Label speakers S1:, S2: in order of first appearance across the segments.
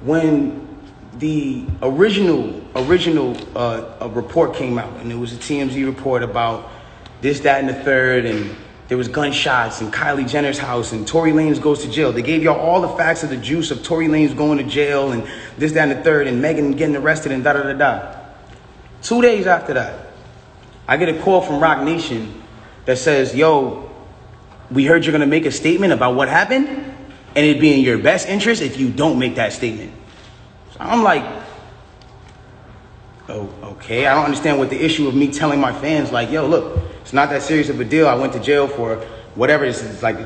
S1: when the original report came out, and it was a TMZ report about this, that, and the third, and there was gunshots in Kylie Jenner's house, and Tory Lanez goes to jail. They gave y'all all the facts of the juice of Tory Lanez going to jail, and this, that, and the third, and Megan getting arrested, and da-da-da-da. 2 days after that, I get a call from Rock Nation that says, yo, we heard you're going to make a statement about what happened, and it'd be in your best interest if you don't make that statement. So I'm like, oh, okay. I don't understand what the issue of me telling my fans, like, yo, look, it's not that serious of a deal. I went to jail for whatever this is. Like,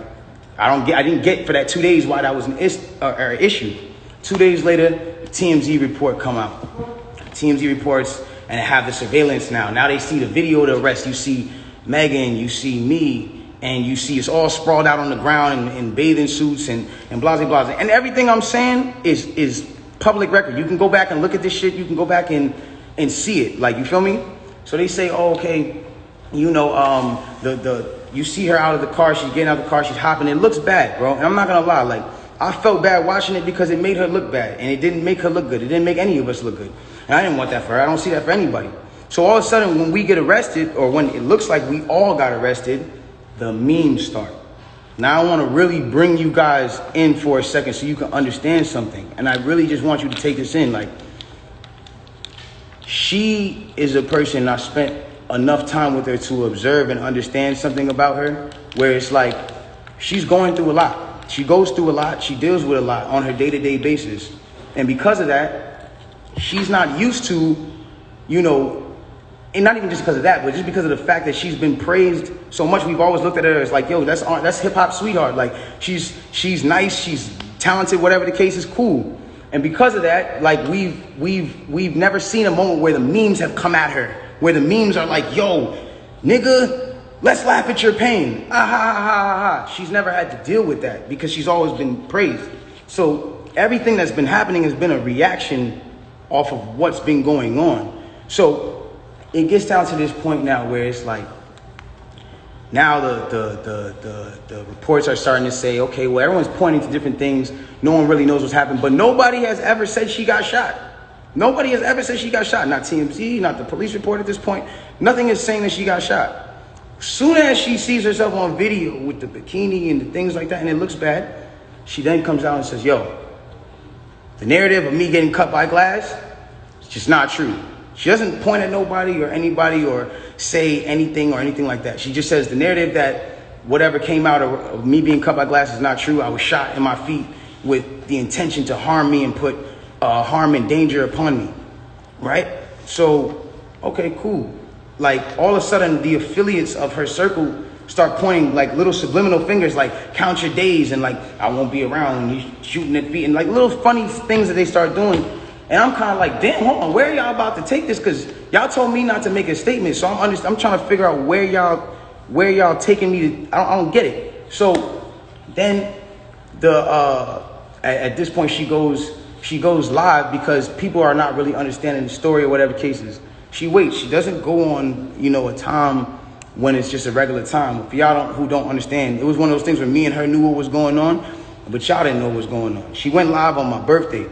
S1: I didn't get for that 2 days why that was an issue. 2 days later, the TMZ report come out. TMZ reports, and they have the surveillance now. Now they see the video of the arrest. You see Megan, you see me, and you see it's all sprawled out on the ground in bathing suits and blah, blah, blah. And everything I'm saying is public record. You can go back and look at this shit. You can go back and see it. Like, you feel me? So they say, oh, okay, you know, you see her out of the car. She's getting out of the car. She's hopping. It looks bad, bro. And I'm not going to lie. Like, I felt bad watching it because it made her look bad. And it didn't make her look good. It didn't make any of us look good. And I didn't want that for her. I don't see that for anybody. So all of a sudden, when we get arrested, or when it looks like we all got arrested, the memes start. Now I want to really bring you guys in for a second so you can understand something. And I really just want you to take this in. Like, she is a person I spent enough time with her to observe and understand something about her, where it's like she's going through a lot. She goes through a lot. She deals with a lot on her day-to-day basis. And because of that, she's not used to, you know, and not even just because of that, but just because of the fact that she's been praised so much. We've always looked at her as like, yo, that's hip hop sweetheart. Like, she's nice, she's talented, whatever the case is, cool. And because of that, like, we've never seen a moment where the memes have come at her, where the memes are like, yo, nigga, let's laugh at your pain. Ah, ha, ha, ha, ha. She's never had to deal with that because she's always been praised. So everything that's been happening has been a reaction off of what's been going on. So it gets down to this point now where it's like, now the reports are starting to say, okay, well, everyone's pointing to different things. No one really knows what's happened, but nobody has ever said she got shot. Nobody has ever said she got shot. Not TMZ, not the police report at this point. Nothing is saying that she got shot. Soon as she sees herself on video with the bikini and the things like that, and it looks bad, she then comes out and says, yo, the narrative of me getting cut by glass, it's just not true. She doesn't point at nobody or anybody or say anything or anything like that. She just says the narrative that whatever came out of me being cut by glass is not true. I was shot in my feet with the intention to harm me and put harm and danger upon me, right? So, okay, cool. Like, all of a sudden, the affiliates of her circle start pointing like little subliminal fingers, like count your days and like, I won't be around when you shooting at feet, and like little funny things that they start doing. And I'm kind of like, damn, hold on, where are y'all about to take this? Because y'all told me not to make a statement. So I'm trying to figure out where y'all taking me to. I don't get it. So then at this point she goes live because people are not really understanding the story or whatever cases. She waits. She doesn't go on, you know, a time when it's just a regular time. For y'all who don't understand, it was one of those things where me and her knew what was going on, but y'all didn't know what was going on. She went live on my birthday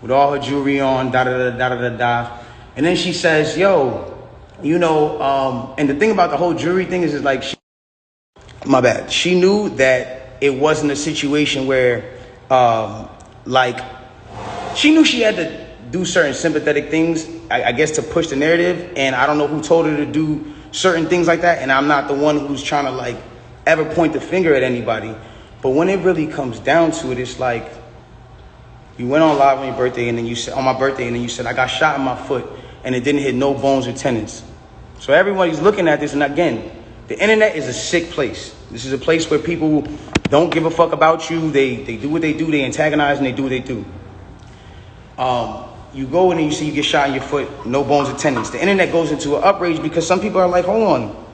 S1: with all her jewelry on, da-da-da-da-da-da-da. And then she says, yo, you know, and the thing about the whole jewelry thing is like, my bad. She knew that it wasn't a situation where, like, she knew she had to do certain sympathetic things, I guess, to push the narrative. And I don't know who told her to do certain things like that. And I'm not the one who's trying to, like, ever point the finger at anybody. But when it really comes down to it, it's like, you went on live on your birthday, and then you said, on my birthday, and then you said, I got shot in my foot, and it didn't hit no bones or tendons. So everybody's looking at this, and again, the internet is a sick place. This is a place where people don't give a fuck about you. They do what they do. They antagonize, and they do what they do. You go and then you see you get shot in your foot, no bones or tendons. The internet goes into an outrage because some people are like, hold on,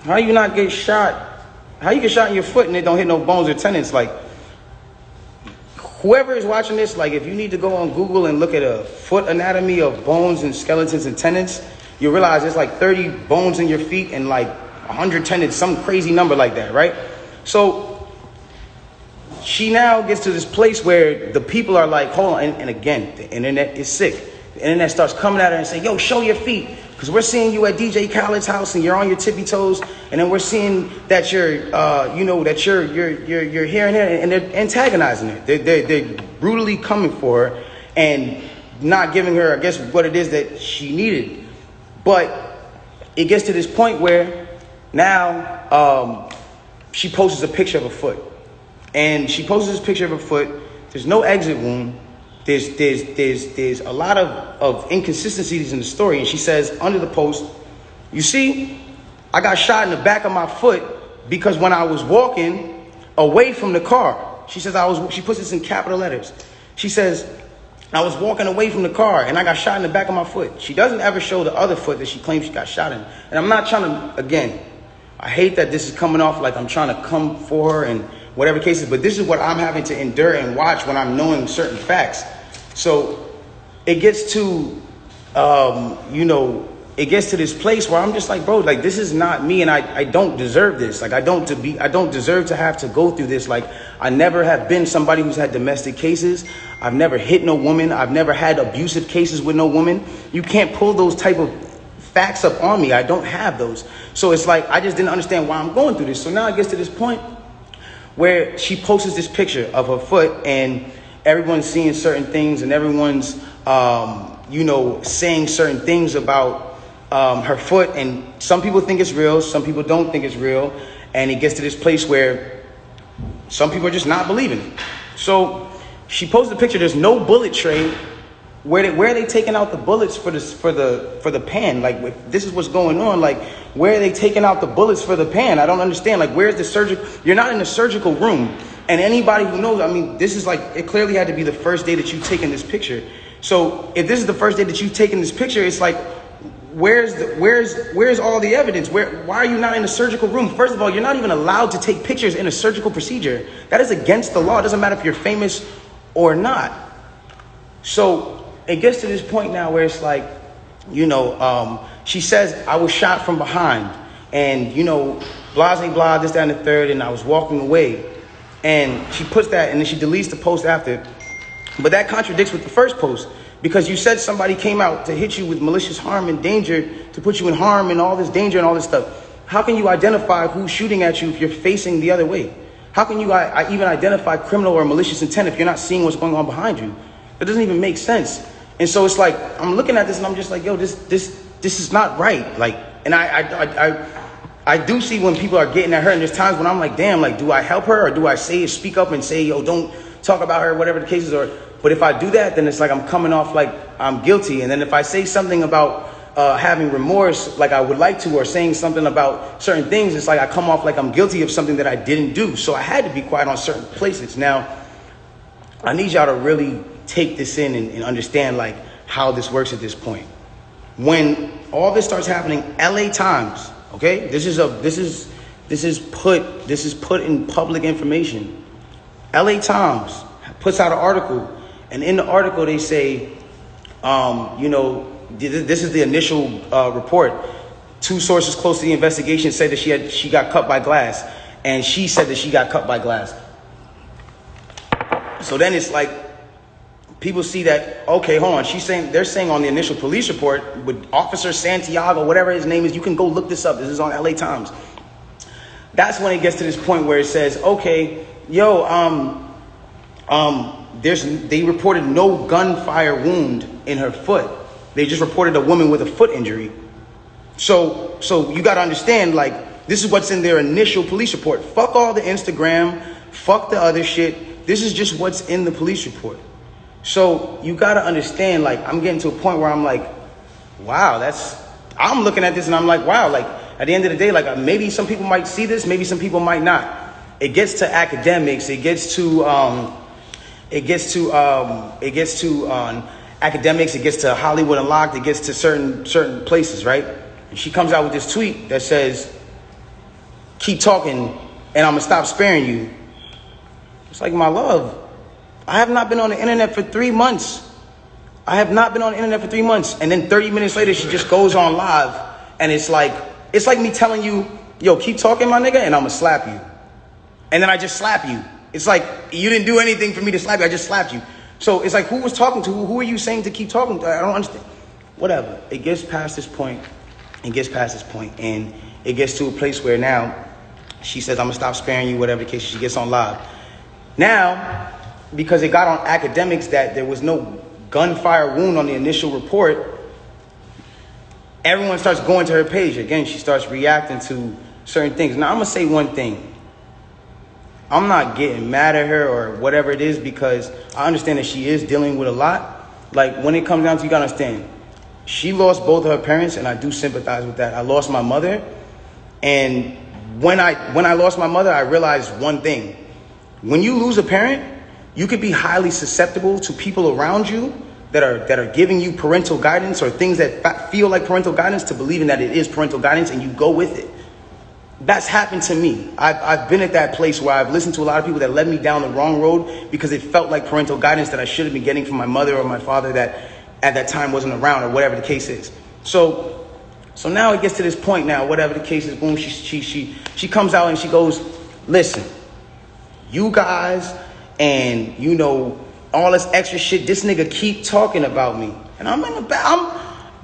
S1: how you not get shot? How you get shot in your foot and it don't hit no bones or tendons? Like, whoever is watching this, like, if you need to go on Google and look at a foot anatomy of bones and skeletons and tendons, you realize there's like 30 bones in your feet and like 100 tendons, some crazy number like that, right? So she now gets to this place where the people are like, hold on. And again, the internet is sick. The internet starts coming at her and saying, yo, show your feet. Because we're seeing you at DJ Khaled's house and you're on your tippy toes. And then we're seeing that you're, that you're here and there. And they're antagonizing her. They're brutally coming for her and not giving her, I guess, what it is that she needed. But it gets to this point where now she posts a picture of a foot. And she posts this picture of her foot. There's no exit wound. There's a lot of inconsistencies in the story. And she says under the post, you see, I got shot in the back of my foot because when I was walking away from the car, she says she puts this in capital letters. She says, I was walking away from the car and I got shot in the back of my foot. She doesn't ever show the other foot that she claims she got shot in. And I'm not trying to, again, I hate that this is coming off like I'm trying to come for her and whatever cases, but this is what I'm having to endure and watch when I'm knowing certain facts. So it gets to, it gets to this place where I'm just like, bro, like this is not me, and I don't deserve this. Like I don't deserve to have to go through this. Like I never have been somebody who's had domestic cases. I've never hit no woman. I've never had abusive cases with no woman. You can't pull those type of facts up on me. I don't have those. So it's like I just didn't understand why I'm going through this. So now it gets to this point where she posts this picture of her foot and everyone's seeing certain things and everyone's, saying certain things about her foot. And some people think it's real. Some people don't think it's real. And it gets to this place where some people are just not believing it. So she posted a picture. There's no bullet tray. Where are they taking out the bullets for the pan? Like, this is what's going on. Like, where are they taking out the bullets for the pan? I don't understand. Like, where's the surgical? You're not in the surgical room. And anybody who knows, I mean, this is like, it clearly had to be the first day that you've taken this picture. So if this is the first day that you've taken this picture, it's like, where's all the evidence? Why are you not in the surgical room? First of all, you're not even allowed to take pictures in a surgical procedure. That is against the law. It doesn't matter if you're famous or not. So it gets to this point now where it's like, she says, I was shot from behind and, blah, blah, blah, this, that, and the third, and I was walking away. And she puts that and then she deletes the post after. But that contradicts with the first post because you said somebody came out to hit you with malicious harm and danger, to put you in harm and all this danger and all this stuff. How can you identify who's shooting at you if you're facing the other way? How can you even identify criminal or malicious intent if you're not seeing what's going on behind you? That doesn't even make sense. And so it's like, I'm looking at this and I'm just like, yo, this is not right. Like, and I do see when people are getting at her, and there's times when I'm like, damn, like, do I help her or do I speak up and say, yo, don't talk about her, whatever the cases are. But if I do that, then it's like I'm coming off like I'm guilty. And then if I say something about having remorse, like I would like to, or saying something about certain things, it's like I come off like I'm guilty of something that I didn't do. So I had to be quiet on certain places. Now, I need y'all to really take this in and understand like how this works at this point. When all this starts happening, LA Times, okay, this is put in public information. LA Times puts out an article, and in the article they say, this is the initial report. Two sources close to the investigation said that she got cut by glass, and she said that she got cut by glass. So then it's like, people see that, okay, hold on. They're saying on the initial police report with Officer Santiago, whatever his name is, you can go look this up. This is on LA Times. That's when it gets to this point where it says, okay, they reported no gunfire wound in her foot. They just reported a woman with a foot injury. So you got to understand, like, this is what's in their initial police report. Fuck all the Instagram. Fuck the other shit. This is just what's in the police report. So you got to understand, like, I'm getting to a point where I'm like, wow, I'm looking at this and I'm like, wow, like, at the end of the day, like, maybe some people might see this, maybe some people might not. It gets to academics. It gets to academics. It gets to Hollywood Unlocked. It gets to certain places, right? And she comes out with this tweet that says, keep talking and I'm going to stop sparing you. It's like, my love, I have not been on the internet for 3 months. And then 30 minutes later, she just goes on live. And it's like me telling you, yo, keep talking, my nigga, and I'm going to slap you. And then I just slap you. It's like, you didn't do anything for me to slap you. I just slapped you. So it's like, who was talking to? Who are you saying to keep talking to? I don't understand. Whatever. It gets past this point. And it gets to a place where now she says, I'm going to stop sparing you, whatever the case. She gets on live. Now, because it got on academics that there was no gunfire wound on the initial report, everyone starts going to her page. Again, she starts reacting to certain things. Now, I'm going to say one thing. I'm not getting mad at her or whatever it is, because I understand that she is dealing with a lot. Like, when it comes down to, you got to understand, she lost both of her parents, and I do sympathize with that. I lost my mother, and when I lost my mother, I realized one thing. When you lose a parent, you could be highly susceptible to people around you that are giving you parental guidance or things that feel like parental guidance, to believing that it is parental guidance, and you go with it. That's happened to me. I've been at that place where I've listened to a lot of people that led me down the wrong road because it felt like parental guidance that I should have been getting from my mother or my father that at that time wasn't around, or whatever the case is. So now it gets to this point now, whatever the case is, boom, she comes out and she goes, listen, you guys and, you know, all this extra shit, this nigga keep talking about me. And I'm in the back,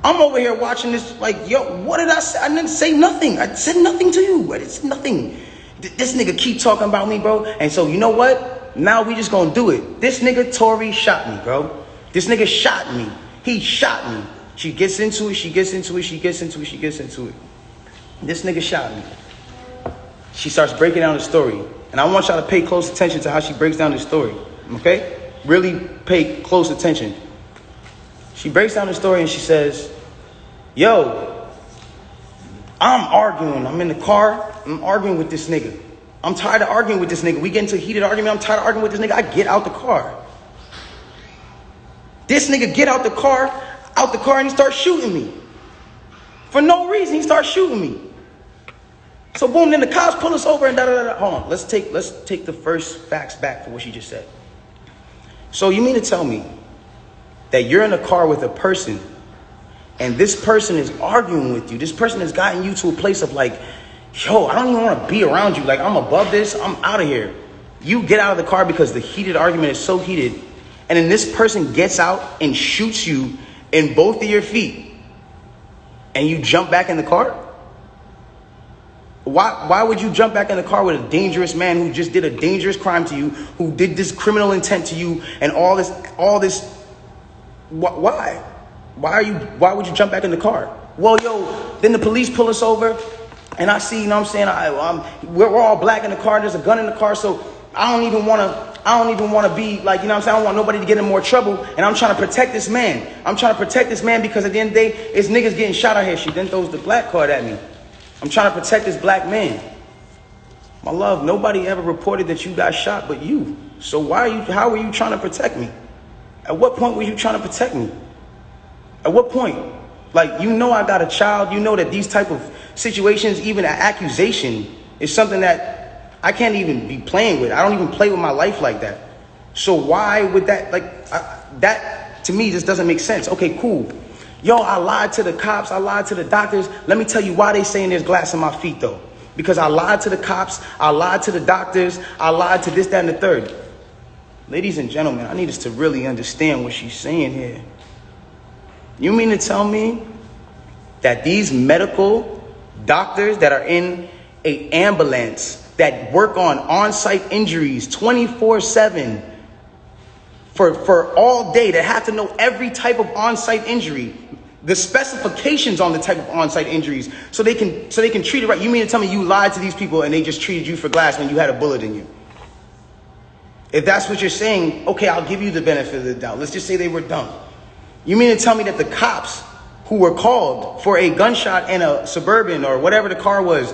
S1: I'm over here watching this like, yo, what did I say? I didn't say nothing. I said nothing to you. It's nothing. This nigga keep talking about me, bro. And so, you know what? Now we just gonna do it. This nigga Tory shot me, bro. This nigga shot me. He shot me. She gets into it. This nigga shot me. She starts breaking down the story. And I want y'all to pay close attention to how she breaks down the story. Okay? Really pay close attention. She breaks down the story and she says, yo, I'm arguing. I'm in the car. I'm arguing with this nigga. I'm tired of arguing with this nigga. We get into a heated argument. I'm tired of arguing with this nigga. I get out the car. This nigga get out the car and he starts shooting me. For no reason, he starts shooting me. So boom, then the cops pull us over and da-da-da-da. Hold on, let's take the first facts back for what she just said. So you mean to tell me that you're in a car with a person and this person is arguing with you? This person has gotten you to a place of like, yo, I don't even want to be around you. Like, I'm above this. I'm out of here. You get out of the car because the heated argument is so heated. And then this person gets out and shoots you in both of your feet. And you jump back in the car? Why would you jump back in the car with a dangerous man who just did a dangerous crime to you, who did this criminal intent to you and all this? Why? Why would you jump back in the car? Well, yo, then the police pull us over and I see, you know what I'm saying? We're all black in the car. There's a gun in the car. So I don't even want to be like, you know what I'm saying? I don't want nobody to get in more trouble. And I'm trying to protect this man. Because at the end of the day, it's niggas getting shot out here. She then throws the black card at me. I'm trying to protect this black man. My love, nobody ever reported that you got shot but you. So how are you trying to protect me? At what point were you trying to protect me? At what point? Like, you know I got a child. You know that these type of situations, even an accusation, is something that I can't even be playing with. I don't even play with my life like that. So why would that, that to me just doesn't make sense. Okay, cool. Yo, I lied to the cops. I lied to the doctors. Let me tell you why they saying there's glass in my feet, though. Because I lied to the cops. I lied to the doctors. I lied to this, that, and the third. Ladies and gentlemen, I need us to really understand what she's saying here. You mean to tell me that these medical doctors that are in an ambulance that work on-site injuries 24/7 for all day, that have to know every type of on-site injury, the specifications on the type of on-site injuries, so they can treat it right? You mean to tell me you lied to these people and they just treated you for glass when you had a bullet in you? If that's what you're saying, okay, I'll give you the benefit of the doubt. Let's just say they were dumb. You mean to tell me that the cops who were called for a gunshot in a Suburban or whatever the car was,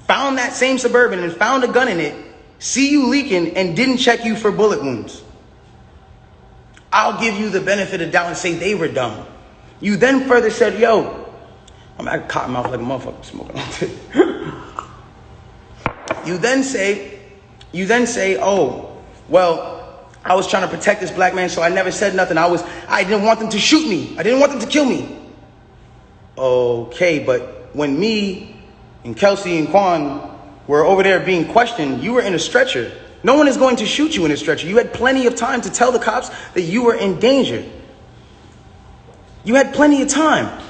S1: found that same Suburban and found a gun in it, see you leaking and didn't check you for bullet wounds? I'll give you the benefit of the doubt and say they were dumb. You then further said, yo, I'm at a cotton mouth like a motherfucker smoking on this. You then say, oh, well, I was trying to protect this black man, so I never said nothing. I didn't want them to shoot me. I didn't want them to kill me. Okay, but when me and Kelsey and Quan were over there being questioned, you were in a stretcher. No one is going to shoot you in a stretcher. You had plenty of time to tell the cops that you were in danger. You had plenty of time.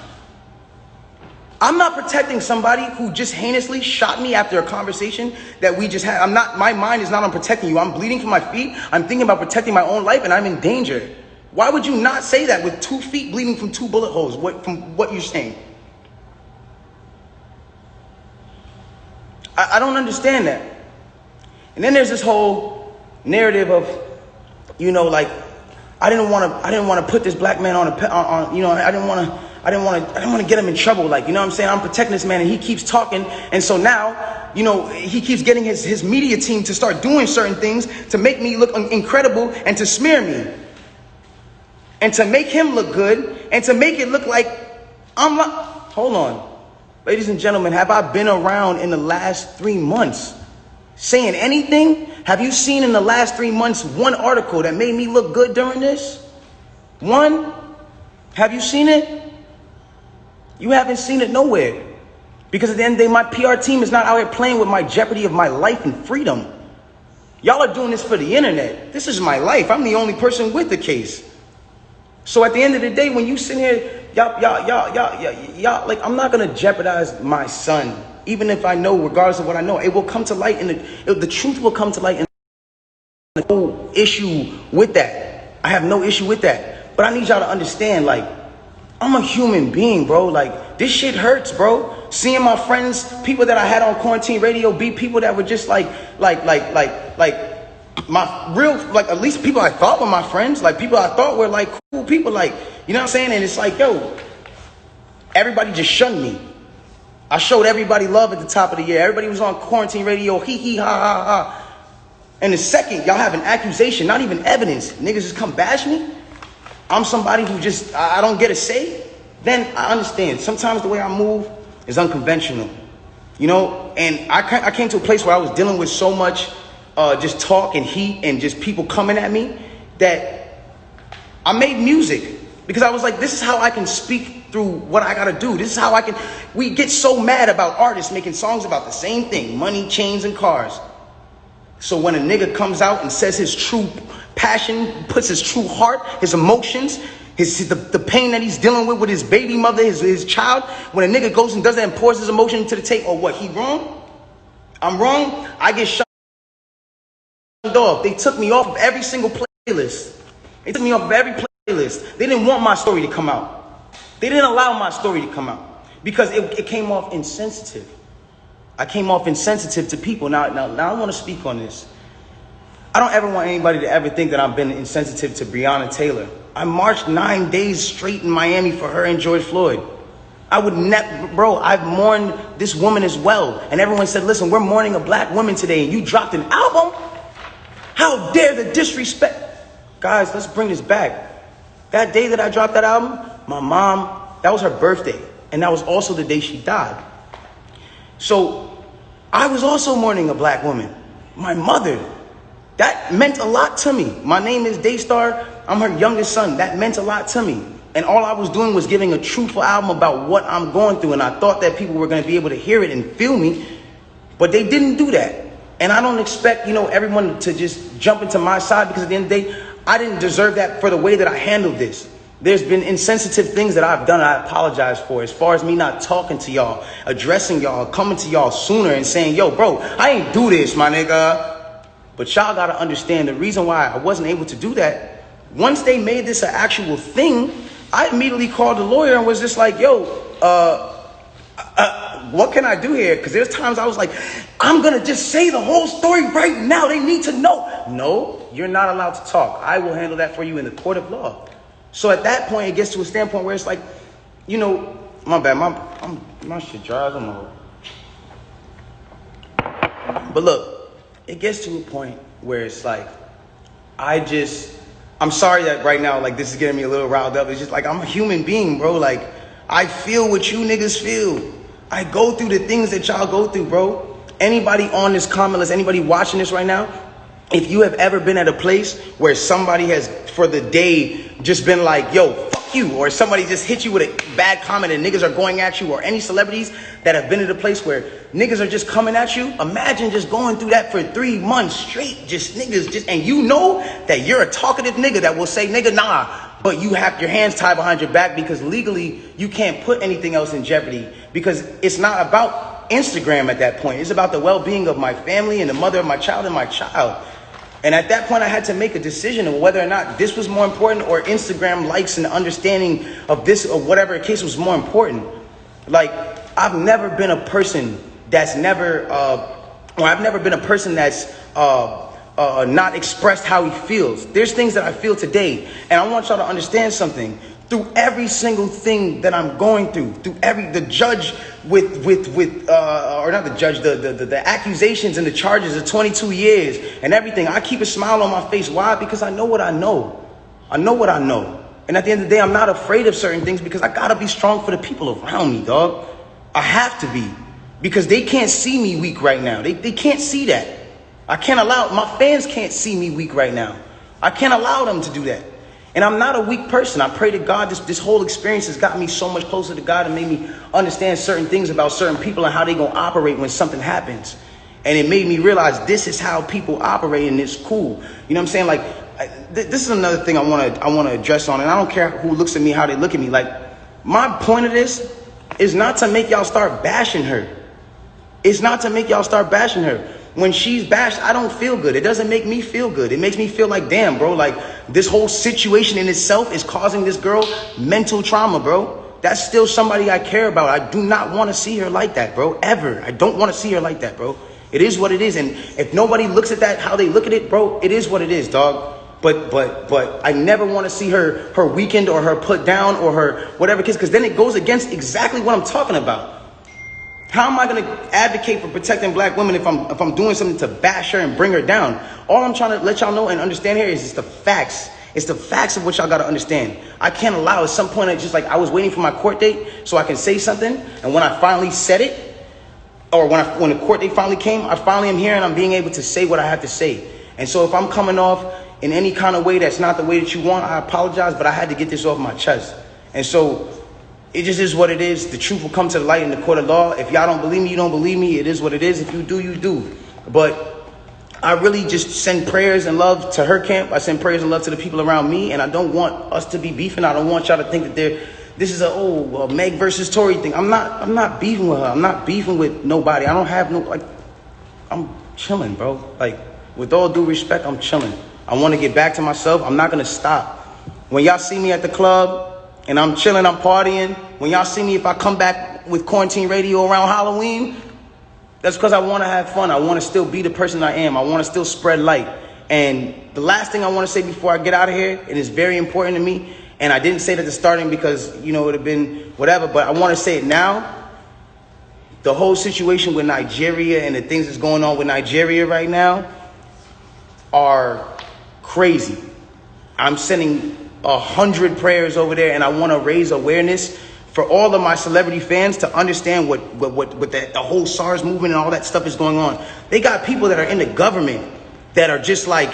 S1: I'm not protecting somebody who just heinously shot me after a conversation that we just had. My mind is not on protecting you. I'm bleeding from my feet. I'm thinking about protecting my own life and I'm in danger. Why would you not say that with 2 feet bleeding from 2 bullet holes? From what you're saying? I don't understand that. And then there's this whole narrative of, like, I didn't want to put this black man on I didn't want to get him in trouble. Like, I'm saying? I'm protecting this man and he keeps talking. And so now, he keeps getting his media team to start doing certain things to make me look incredible and to smear me. And to make him look good and to make it look like I'm like, hold on. Ladies and gentlemen, have I been around in the last 3 months saying anything? Have you seen in the last 3 months one article that made me look good during this? One? Have you seen it? You haven't seen it nowhere. Because at the end of the day, my PR team is not out here playing with my jeopardy of my life and freedom. Y'all are doing this for the internet. This is my life. I'm the only person with the case. So at the end of the day, when you sit here, y'all, like, I'm not going to jeopardize my son. Even if I know, regardless of what I know, it will come to light and the truth will come to light. And no issue with that. I have no issue with that. But I need y'all to understand, like, I'm a human being, bro. Like, this shit hurts, bro. Seeing my friends, people that I had on quarantine radio, be people that were just like my real, like, at least people I thought were my friends, like people I thought were like cool people, like, you know what I'm saying? And it's like, yo, everybody just shunned me. I showed everybody love at the top of the year. Everybody was on quarantine radio, hee hee ha ha ha. And the second y'all have an accusation, not even evidence, niggas just come bash me. I'm somebody who just, I don't get a say. Then I understand. Sometimes the way I move is unconventional, and I came to a place where I was dealing with so much just talk and heat and just people coming at me that I made music because I was like, this is how I can speak through what I gotta do. This is how we get so mad about artists making songs about the same thing, money, chains, and cars. So when a nigga comes out and says his true passion, puts his true heart, his emotions, the pain that he's dealing with his baby mother, his child, when a nigga goes and does that and pours his emotion into the tape, or what, he wrong? I'm wrong? I get shut off. They took me off of every single playlist. They took me off of every playlist. They didn't want my story to come out. They didn't allow my story to come out because it came off insensitive. I came off insensitive to people. Now I want to speak on this. I don't ever want anybody to ever think that I've been insensitive to Breonna Taylor. I marched 9 days straight in Miami for her and George Floyd. I would never, bro, I've mourned this woman as well. And everyone said, listen, we're mourning a black woman today and you dropped an album? How dare the disrespect? Guys, let's bring this back. That day that I dropped that album, my mom, that was her birthday. And that was also the day she died. So I was also mourning a black woman, my mother. That meant a lot to me. My name is Daystar. I'm her youngest son. That meant a lot to me. And all I was doing was giving a truthful album about what I'm going through. And I thought that people were going to be able to hear it and feel me. But they didn't do that. And I don't expect, everyone to just jump into my side because at the end of the day, I didn't deserve that for the way that I handled this. There's been insensitive things that I've done I apologize for, as far as me not talking to y'all, addressing y'all, coming to y'all sooner and saying, yo, bro, I ain't do this, my nigga. But y'all got to understand the reason why I wasn't able to do that. Once they made this an actual thing, I immediately called the lawyer and was just like, yo, what can I do here? Because there's times I was like, I'm going to just say the whole story right now. They need to know. No, you're not allowed to talk. I will handle that for you in the court of law. So at that point, it gets to a standpoint where it's like, my bad, my shit dries on my. But look, it gets to a point where it's like, I'm sorry that right now, like, this is getting me a little riled up. It's just like, I'm a human being, bro. Like, I feel what you niggas feel. I go through the things that y'all go through, bro. Anybody on this comment list, anybody watching this right now, if you have ever been at a place where somebody has, for the day, just been like, yo, fuck you, or somebody just hit you with a bad comment and niggas are going at you, or any celebrities that have been at a place where niggas are just coming at you, imagine just going through that for 3 months straight, just niggas, just, and you know that you're a talkative nigga that will say, nigga, nah, but you have your hands tied behind your back because legally you can't put anything else in jeopardy, because it's not about Instagram at that point. It's about the well-being of my family and the mother of my child and my child. And at that point, I had to make a decision of whether or not this was more important, or Instagram likes and understanding of this or whatever case was more important. Like, I've never been a person that's I've never been a person that's not expressed how he feels. There's things that I feel today, and I want y'all to understand something. Through every single thing that I'm going through the judge or not the judge, the accusations and the charges of 22 years and everything, I keep a smile on my face. Why? Because I know what I know. I know what I know. And at the end of the day, I'm not afraid of certain things because I gotta be strong for the people around me, dog. I have to be, because they can't see me weak right now. They can't see that. I can't allow, my fans can't see me weak right now. I can't allow them to do that. And I'm not a weak person. I pray to God, this whole experience has got me so much closer to God and made me understand certain things about certain people and how they gonna operate when something happens. And it made me realize this is how people operate, and it's cool. You know what I'm saying? Like, this is another thing I wanna address on, and I don't care who looks at me, how they look at me. Like, my point of this is not to make y'all start bashing her. It's not to make y'all start bashing her. When she's bashed, I don't feel good. It doesn't make me feel good. It makes me feel like, damn, bro, like this whole situation in itself is causing this girl mental trauma, bro. That's still somebody I care about. I do not want to see her like that, bro, ever. I don't want to see her like that, bro. It is what it is. And if nobody looks at that, how they look at it, bro, it is what it is, dog. But I never want to see her weakened or her put down or her whatever case, because then it goes against exactly what I'm talking about. How am I going to advocate for protecting black women if I'm doing something to bash her and bring her down? All I'm trying to let y'all know and understand here is it's the facts. It's the facts of what y'all got to understand. I can't allow at some point, it's just like I was waiting for my court date so I can say something. And when I finally said it, or when the court date finally came, I finally am here and I'm being able to say what I have to say. And so if I'm coming off in any kind of way that's not the way that you want, I apologize, but I had to get this off my chest. And so it just is what it is. The truth will come to the light in the court of law. If y'all don't believe me, you don't believe me. It is what it is. If you do, you do. But I really just send prayers and love to her camp. I send prayers and love to the people around me. And I don't want us to be beefing. I don't want y'all to think that this is a Meg versus Tory thing. I'm not beefing with her. I'm not beefing with nobody. I don't have no, like, I'm chilling, bro. Like, with all due respect, I'm chilling. I want to get back to myself. I'm not going to stop. When y'all see me at the club, and I'm chilling, I'm partying. When y'all see me, if I come back with quarantine radio around Halloween, that's because I want to have fun. I want to still be the person I am. I want to still spread light. And the last thing I want to say before I get out of here, and it's very important to me, and I didn't say it at the starting because, you know, it would have been whatever, but I want to say it now. The whole situation with Nigeria and the things that's going on with Nigeria right now are crazy. I'm sending 100 prayers over there, and I want to raise awareness for all of my celebrity fans to understand what the whole SARS movement and all that stuff is going on. They got people that are in the government that are just like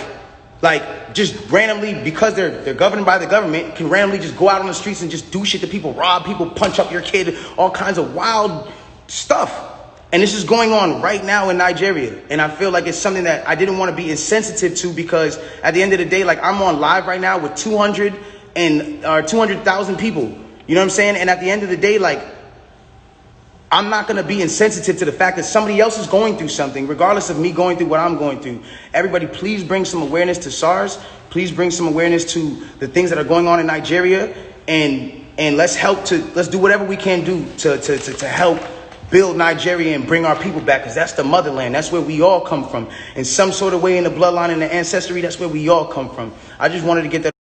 S1: just randomly, because they're governed by the government, can randomly just go out on the streets and just do shit to people, rob people, punch up your kid, all kinds of wild stuff. And this is going on right now in Nigeria. And I feel like it's something that I didn't want to be insensitive to, because at the end of the day, like, I'm on live right now with 200,000 people. You know what I'm saying? And at the end of the day, like, I'm not going to be insensitive to the fact that somebody else is going through something, regardless of me going through what I'm going through. Everybody, please bring some awareness to SARS. Please bring some awareness to the things that are going on in Nigeria. And let's do whatever we can do to help build Nigeria and bring our people back, because that's the motherland. That's where we all come from. In some sort of way, in the bloodline and the ancestry, that's where we all come from. I just wanted to get that.